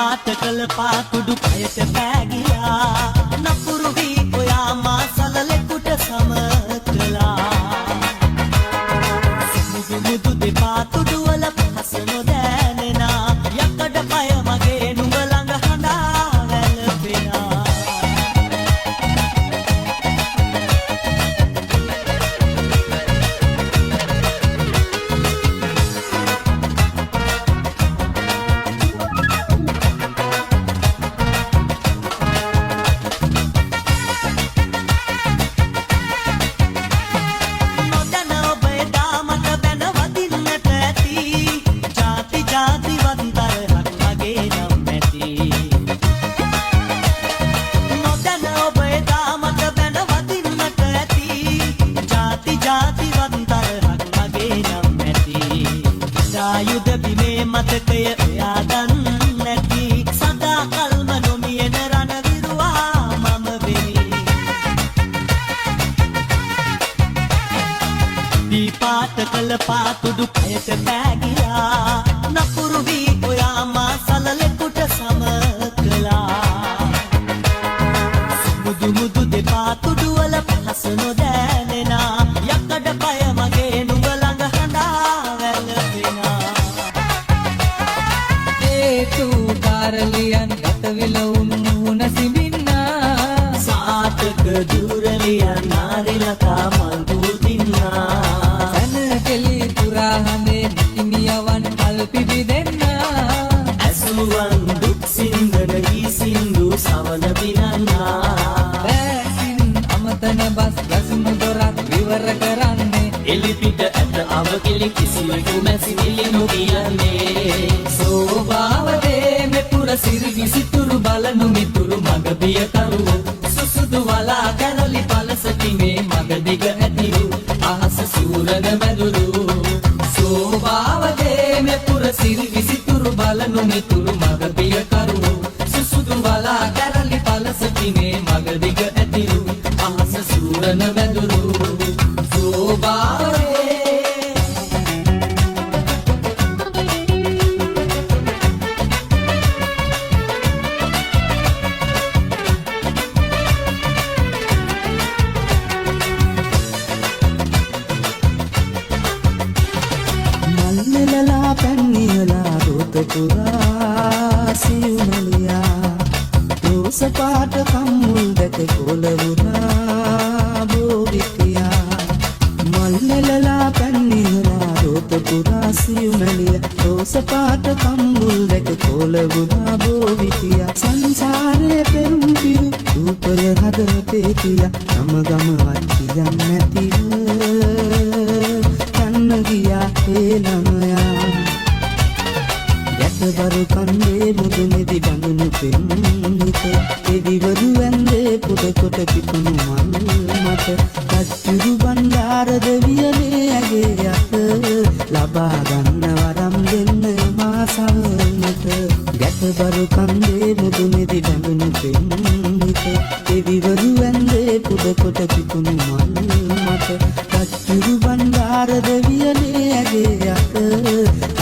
පාට කළ පාකුඩු කයට පෑගියා නපුරු වී ඔයා මා සලලෙකුට සම කළා මුදු මුදු දෙපා තුඩු වල පහස නොදැනෙනා යකඩ පය මගේ නුඹ ළඟ හඬා වැළපෙනා ආයුධ බිමේ මතකය එයා දන්නේ නැති සදා කල්ම නොමියෙන රණවිරුවා මම වෙමි දීපාත කළ පාතුඩු කයට පෑගියා නපුරු වී ඔයා මා සලලෙකුට සම කළා මුදු මුදු දෙපා තුඩු වල පහස නොදැනෙනා යකඩ පය මගේ නුඹ ළඟ හඬා වැළපෙනා කාරලියන් ගතවිල උන්නූන සිඹින්නා සාතක දුරලියන් නාරිලකා මල්පු දින්නා සන කෙලි පුරා හඳේ නිතිමියවන් කල්පිවි දෙන්නා ඇසුවන් දුක් සින්දන ගී සින්දු සවන පිනන්නා බෑසින් අමතන බස් ගසුණු දොරක් විවර කරන්නේ එලිපිට ඇත අවකිලි කිසිවෙකු මැසි නිලි නොකියන්නේ සෝභාවදේ මෙපුර සිරි විසිතුරු බලනු මිතුරු මග බිය කරුවෝ සුසුදු වලා කැරලි පලසකි මේ මග දිග ඇතිරු අහස සූරන මැදුරු සෝභාවදේ මෙපුර සිරි විසිතුරු බලනු මිතුරු මග බිය කරුවෝ සුසුදු වලා කැරලි පලසකි මේ මග දිග ඇතිරු අහස සූරන මැදුරු සෝභාවදේ මල්ලලා පැන්නියලා රොත පුරා සිවුනලියා රෝස පාට කම්මුල් දැක කොළවුනා බෝවිතියා මල්ලලා පැන්නියලා රොත පුරා සිවුනලියා රෝස පාට කම්මුල් දැක කොළවුනා බෝවිතියා සංසාරේ පෙරුම් පිරු රූපය හදවතේ කියා තම ගම වච්චියන් නැතිව ගියා ඒ ළමයා ගැටබරු කන්දේ මුදුනේදි බඳුනු පෙම්හිත එදිවරු ඇන්දේ පුද කොට පිපුණු මල් මත කච්චුරු බණ්ඩාරද වියලේ ඇගේ අත ලබා ගන්න වරම් දෙන්න මා සවනත ගැටබරු කන්දේ මුදුනේදි බඳුනු පෙම්හිත එදිවරු ඇන්දේ පුද කොට පිපුණු මල් මත කච්චුරු බණ්ඩාරද වියලේ ඇගේ අත